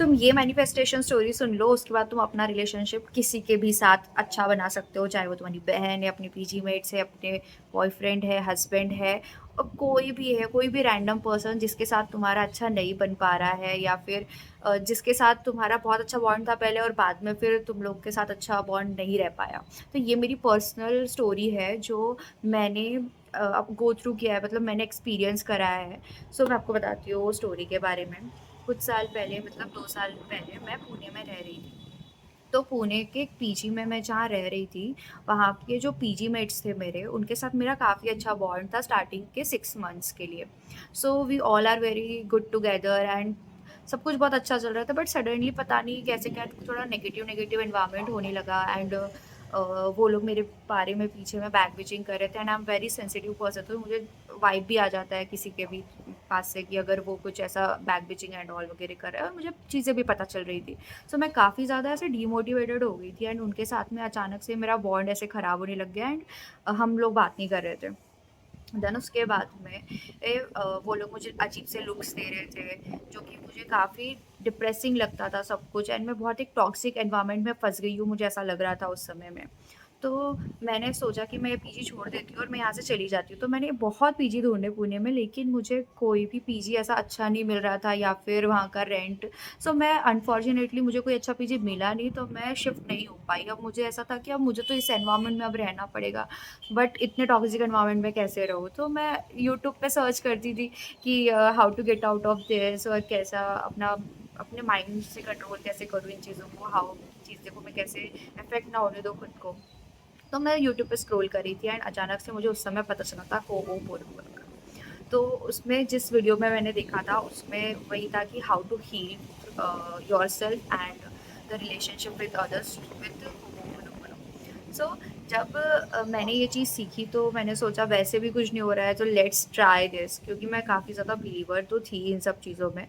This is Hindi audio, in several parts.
तुम ये मैनिफेस्टेशन स्टोरी सुन लो, उसके बाद तुम अपना रिलेशनशिप किसी के भी साथ अच्छा बना सकते हो, चाहे वो तुम्हारी बहन है, अपनी पीजी मेट्स है, अपने बॉयफ्रेंड है, हस्बैंड है, और कोई भी है, कोई भी रैंडम पर्सन जिसके साथ तुम्हारा अच्छा नहीं बन पा रहा है, या फिर जिसके साथ तुम्हारा बहुत अच्छा बॉन्ड था पहले और बाद में फिर तुम लोग के साथ अच्छा बॉन्ड नहीं रह पाया। तो ये मेरी पर्सनल स्टोरी है जो मैंने अब गो थ्रू किया है, मतलब मैंने एक्सपीरियंस करा है। सो मैं आपको बताती हूँ स्टोरी के बारे में। कुछ साल पहले, मतलब 2 साल पहले, मैं पुणे में रह रही थी। तो पुणे के एक पीजी में मैं जहाँ रह रही थी, वहाँ के जो पीजी मेट्स थे मेरे, उनके साथ मेरा काफ़ी अच्छा बॉन्ड था स्टार्टिंग के 6 मंथ्स के लिए। So we all are very good together and सब कुछ बहुत अच्छा चल रहा था, बट सडनली पता नहीं कैसे क्या थोड़ा नेगेटिव नेगेटिव एनवायरनमेंट होने लगा। एंड वो लोग मेरे बारे में पीछे में बैक बिचिंग कर रहे थे, and I am very sensitive person, तो मुझे वाइब भी आ जाता है किसी के भी पास से कि अगर वो कुछ ऐसा बैक बिचिंग एंड ऑल वगैरह कर रहा है, और मुझे चीज़ें भी पता चल रही थी। सो मैं काफ़ी ज़्यादा ऐसे डीमोटिवेटेड हो गई थी, एंड उनके साथ में अचानक से मेरा बॉन्ड ऐसे ख़राब होने लग गया। एंड हम लोग बात नहीं कर रहे थे। देन उसके बाद में वो लोग मुझे अजीब से लुक्स दे रहे थे, जो कि मुझे काफ़ी डिप्रेसिंग लगता था सब कुछ, एंड मैं बहुत एक टॉक्सिक एनवायरनमेंट में फंस गई हूँ, मुझे ऐसा लग रहा था उस समय में। तो मैंने सोचा कि मैं ये पीजी छोड़ देती हूँ और मैं यहाँ से चली जाती हूँ। तो मैंने बहुत पीजी ढूंढे पुणे में, लेकिन मुझे कोई भी पीजी ऐसा अच्छा नहीं मिल रहा था, या फिर वहाँ का रेंट। सो मैं अनफॉर्चुनेटली, मुझे कोई अच्छा पीजी मिला नहीं, तो मैं शिफ्ट नहीं हो पाई। अब मुझे ऐसा था कि अब मुझे तो इस एनवायरनमेंट में अब रहना पड़ेगा, बट इतने टॉक्सिक एनवायरनमेंट में कैसे रहूँ? तो मैं यूट्यूब पे सर्च करती थी कि how to get out of this, और कैसा अपने माइंड से कंट्रोल कैसे करूँ इन चीज़ों को, हाउ चीज़ों को मैं कैसे अफेक्ट ना होने दो खुद को। तो मैं यूट्यूब पे स्क्रॉल कर रही थी, एंड अचानक से मुझे उस समय पता चला था होओपोनोपोनो का। तो उसमें जिस वीडियो में मैंने देखा था, उसमें वही था कि how to heal yourself and the relationship with others with ho'oponopono. So जब मैंने ये चीज़ सीखी, तो मैंने सोचा वैसे भी कुछ नहीं हो रहा है, तो लेट्स ट्राई दिस, क्योंकि मैं काफ़ी ज़्यादा बिलीवर तो थी इन सब चीज़ों में।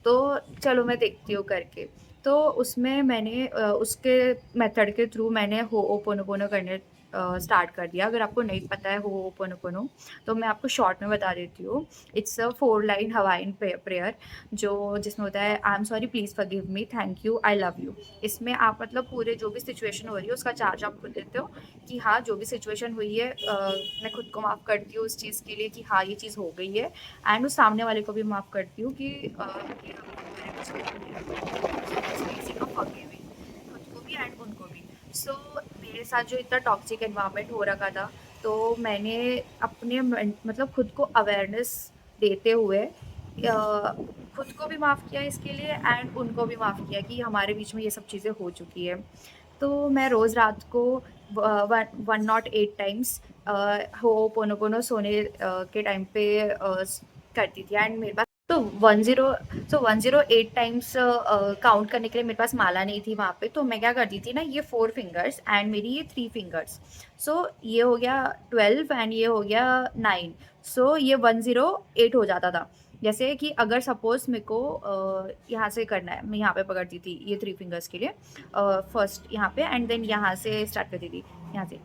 तो चलो मैं देखती हूँ करके। तो उसमें मैंने उसके मेथड के थ्रू मैंने होओपोनोपोनो करने स्टार्ट कर दिया। अगर आपको नहीं पता है होओपोनोपोनो, तो मैं आपको शॉर्ट में बता देती हूँ। It's a 4 line Hawaiian prayer, जो जिसमें होता है I am sorry, please forgive me, thank you, I love you. इसमें आप मतलब पूरे जो भी सिचुएशन हो रही है उसका चार्ज आप खुद लेते हो, कि हाँ, जो भी सिचुएशन हुई है, मैं खुद को माफ़ करती हूँ उस चीज़ के लिए कि हाँ, ये चीज़ हो गई है। एंड उस सामने वाले को भी माफ़ करती हूँ कि ये मैंने कुछ गलत किया। इसी का फॉरगिविंग, खुद को भी एंड उनको भी। सो मेरे साथ जो इतना टॉक्सिक एनवायरनमेंट हो रखा था, तो मैंने अपने मतलब खुद को अवेयरनेस देते हुए खुद को भी माफ़ किया इसके लिए, एंड उनको भी माफ़ किया कि हमारे बीच में ये सब चीज़ें हो चुकी है। तो मैं रोज़ रात को 108 टाइम्स होओपोनोपोनो सोने के टाइम पे करती थी। एंड मेरे पास तो 108 टाइम्स काउंट करने के लिए मेरे पास माला नहीं थी वहाँ पे, तो मैं क्या करती थी ना, ये 4 फिंगर्स एंड मेरी ये 3 फिंगर्स। सो ये हो गया 12 एंड ये हो गया 9। सो ये 108 हो जाता था। जैसे कि अगर सपोज़ मेरे को यहाँ से करना है, मैं यहाँ पे पकड़ती थी ये 3 फिंगर्स के लिए, फर्स्ट यहाँ पे, एंड देन यहाँ से स्टार्ट करती थी, यहाँ से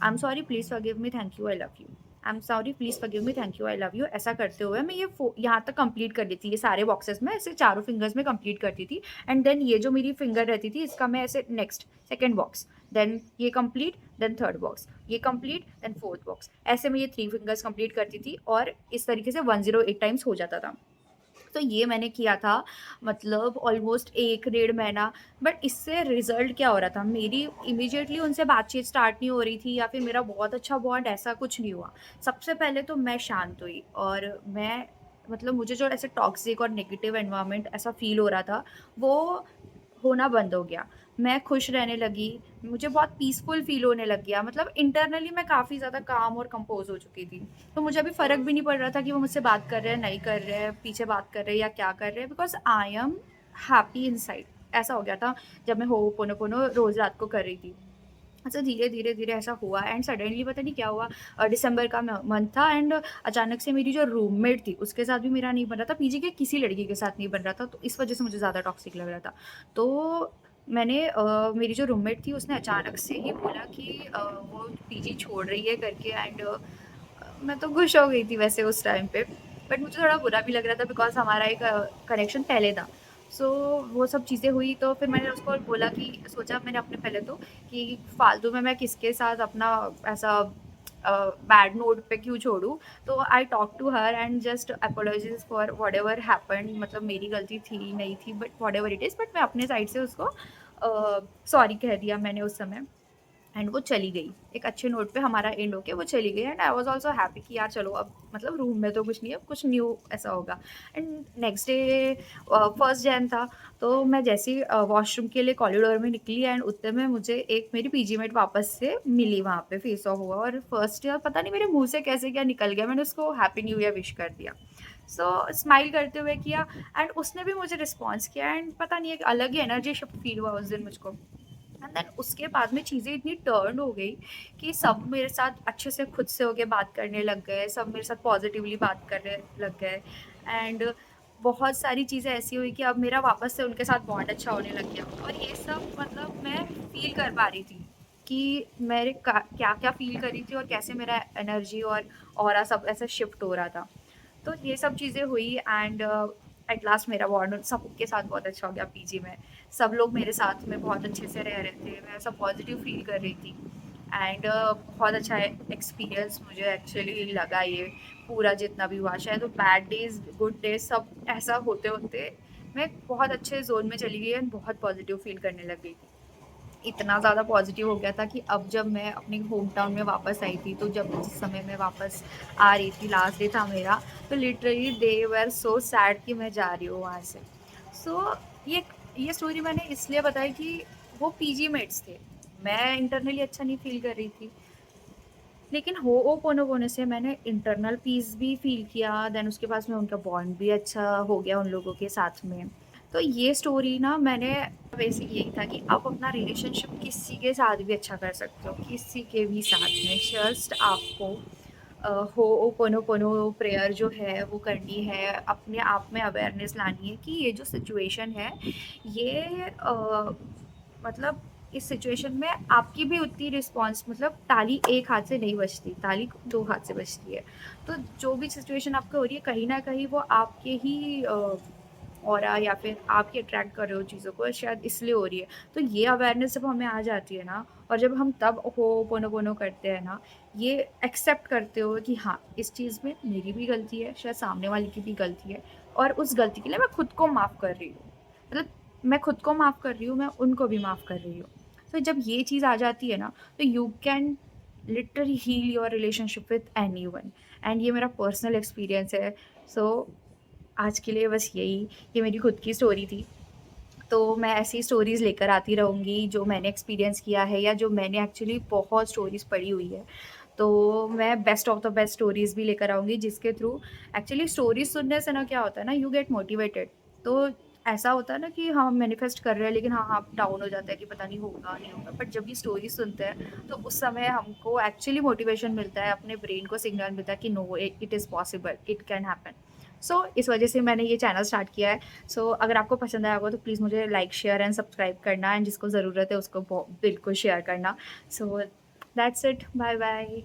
I am sorry, please forgive me, thank you, I love you. I am sorry, please forgive me, thank you, I love you. ऐसा करते हुए मैं ये यहाँ तक कंप्लीट कर लेती थी, ये सारे बॉक्सेस में ऐसे चारों फिंगर्स में कंप्लीट करती थी। एंड देन ये जो मेरी फिंगर रहती थी, इसका मैं ऐसे नेक्स्ट सेकेंड बॉक्स, देन ये कंप्लीट, देन थर्ड बॉक्स, ये कंप्लीट, देन फोर्थ बॉक्स, ऐसे मैं ये 3 फिंगर्स कंप्लीट करती थी, और इस तरीके से 108 टाइम्स हो जाता था। तो ये मैंने किया था, मतलब ऑलमोस्ट 1 डेढ़ महीना। बट इससे रिज़ल्ट क्या हो रहा था, मेरी इमीडिएटली उनसे बातचीत स्टार्ट नहीं हो रही थी, या फिर मेरा बहुत अच्छा बॉन्ड, ऐसा कुछ नहीं हुआ। सबसे पहले तो मैं शांत हुई, और मैं मतलब मुझे जो ऐसे टॉक्सिक और नेगेटिव एनवायरनमेंट ऐसा फ़ील हो रहा था, वो होना बंद हो गया। मैं खुश रहने लगी, मुझे बहुत पीसफुल फ़ील होने लग गया, मतलब इंटरनली मैं काफ़ी ज़्यादा काम और कंपोज़ हो चुकी थी। तो मुझे अभी फ़र्क भी नहीं पड़ रहा था कि वो मुझसे बात कर रहे हैं, नहीं कर रहे हैं, पीछे बात कर रहे हैं या क्या कर रहे हैं, because I am happy inside. ऐसा हो गया था जब मैं होओपोनोपोनो रोज़ रात को कर रही थी। अच्छा, धीरे-धीरे ऐसा हुआ, एंड सडनली पता नहीं क्या हुआ, दिसंबर का म मंथ था, एंड अचानक से मेरी जो रूममेट थी, उसके साथ भी मेरा नहीं बन रहा था, पीजी के किसी लड़की के साथ नहीं बन रहा था, तो इस वज़ह से मुझे ज़्यादा टॉक्सिक लग रहा था। तो मैंने मेरी जो रूममेट थी, उसने अचानक से ही बोला कि वो पीजी छोड़ रही है करके, एंड मैं तो खुश हो गई थी वैसे उस टाइम पे, बट मुझे थोड़ा बुरा भी लग रहा था बिकॉज़ हमारा एक कनेक्शन पहले था। सो वो सब चीज़ें हुई तो फिर मैंने उसको बोला कि सोचा मैंने अपने पहले तो कि फालतू में मैं किसके साथ अपना ऐसा बैड नोट पे क्यों छोड़ूँ। तो I talk to her and just apologize for whatever happened, मतलब मेरी गलती थी, नहीं थी, but whatever it is, but मैं अपने साइड से उसको सॉरी कह दिया मैंने उस समय। एंड वो चली गई। एक अच्छे नोट पे हमारा एंड होके वो चली गई and I was also happy कि यार चलो अब मतलब रूम में तो कुछ नहीं है, कुछ न्यू ऐसा होगा। And next day 1st Jain था, तो मैं जैसे ही वॉशरूम के लिए कॉरिडोर में निकली एंड उतने में मुझे एक मेरी पीजी मेट वापस से मिली वहाँ पे, फेस ऑफ हुआ और फर्स्ट ईयर पता नहीं मेरे मुँह से कैसे क्या निकल गया, मैंने उसको हैप्पी न्यू ईयर विश कर दिया। सो स्माइल करते हुए किया एंड उसने भी मुझे रिस्पॉन्स किया एंड पता नहीं एक अलग ही एनर्जी शिफ्ट फील हुआ उस दिन मुझको। एंड देन उसके बाद में चीज़ें इतनी टर्न हो गई कि सब मेरे साथ अच्छे से खुद से होके बात करने लग गए, सब मेरे साथ पॉजिटिवली बात करने लग गए एंड बहुत सारी चीज़ें ऐसी हुई कि अब मेरा वापस से उनके साथ बॉन्ड अच्छा होने लग गया और ये सब मतलब मैं फील कर पा रही थी कि मेरे क्या क्या फील कर रही थी और कैसे मेरा एनर्जी और ऑरा सब ऐसे शिफ्ट हो रहा था। तो ये सब चीज़ें हुई एंड एट लास्ट मेरा बॉन्ड सबके साथ बहुत अच्छा हो गया पीजी में। सब लोग मेरे साथ में बहुत अच्छे से रह रहे थे, मैं सब पॉजिटिव फील कर रही थी एंड बहुत अच्छा एक्सपीरियंस मुझे एक्चुअली लगा ये पूरा जितना भी हुआ। शायद वो बैड डेज़, गुड डेज़ सब ऐसा होते-होते मैं बहुत अच्छे ज़ोन में चली गई एंड बहुत पॉजिटिव फील करने लग गई थी। इतना ज़्यादा पॉज़िटिव हो गया था कि अब जब मैं अपने होम टाउन में वापस आई थी, तो जब जिस समय मैं वापस आ रही थी, लास्ट डे था मेरा, तो literally they were so sad कि मैं जा रही हूँ वहाँ से। सो ये ये स्टोरी मैंने इसलिए बताई कि वो पीजी मेट्स थे। मैं इंटरनली अच्छा नहीं फ़ील कर रही थी, लेकिन होओपोनोपोनो से मैंने इंटरनल पीस भी फ़ील किया, देन उसके बाद में उनका बॉन्ड भी अच्छा हो गया उन लोगों के साथ में। तो ये स्टोरी ना मैंने बेसिक यही था कि आप अपना रिलेशनशिप किसी के साथ भी अच्छा कर सकते हो, किसी के भी साथ में। जस्ट आपको होओपोनोपोनो प्रेयर जो है वो करनी है, अपने आप में अवेयरनेस लानी है कि ये जो सिचुएशन है, ये मतलब इस सिचुएशन में आपकी भी उतनी रिस्पॉन्स, मतलब ताली एक हाथ से नहीं बजती, ताली दो हाथ से बजती है। तो जो भी सिचुएशन आपको हो रही है कहीं ना कहीं वो आपके ही ऑरा या फिर आप ही अट्रैक्ट कर रहे हो चीज़ों को, शायद इसलिए हो रही है। तो ये अवेयरनेस जब हमें आ जाती है ना, और जब हम तब होओपोनोपोनो करते हैं ना, ये एक्सेप्ट करते हो कि हाँ इस चीज़ में मेरी भी गलती है, शायद सामने वाले की भी गलती है, और उस गलती के लिए मैं खुद को माफ़ कर रही हूँ। मतलब मैं खुद को माफ़ कर रही हूँ, मैं उनको भी माफ़ कर रही हूँ। तो जब ये चीज़ आ जाती है ना, तो you can literally heal your relationship with anyone and ये मेरा पर्सनल एक्सपीरियंस है। सो आज के लिए बस यही, ये मेरी खुद की स्टोरी थी। तो मैं ऐसी स्टोरीज़ लेकर आती रहूँगी जो मैंने एक्सपीरियंस किया है या जो मैंने एक्चुअली बहुत स्टोरीज़ पढ़ी हुई है। तो मैं best of the best stories भी लेकर आऊँगी जिसके थ्रू एक्चुअली स्टोरीज़ सुनने से ना क्या होता है ना, यू गेट मोटिवेटेड। तो ऐसा होता है ना कि हाँ, मैनिफेस्ट कर रहे हैं लेकिन हाँ, आप डाउन हो जाता है कि पता नहीं होगा, नहीं होगा। बट जब ये स्टोरी सुनते हैं तो उस समय हमको एक्चुअली मोटिवेशन मिलता है, अपने ब्रेन को सिग्नल मिलता है कि no it is possible, it can happen. So इस वजह से मैंने ये चैनल स्टार्ट किया है। सो अगर आपको पसंद आया होगा तो प्लीज़ मुझे लाइक, शेयर एंड सब्सक्राइब करना एंड जिसको ज़रूरत है उसको बिल्कुल शेयर करना। So that's it, bye bye.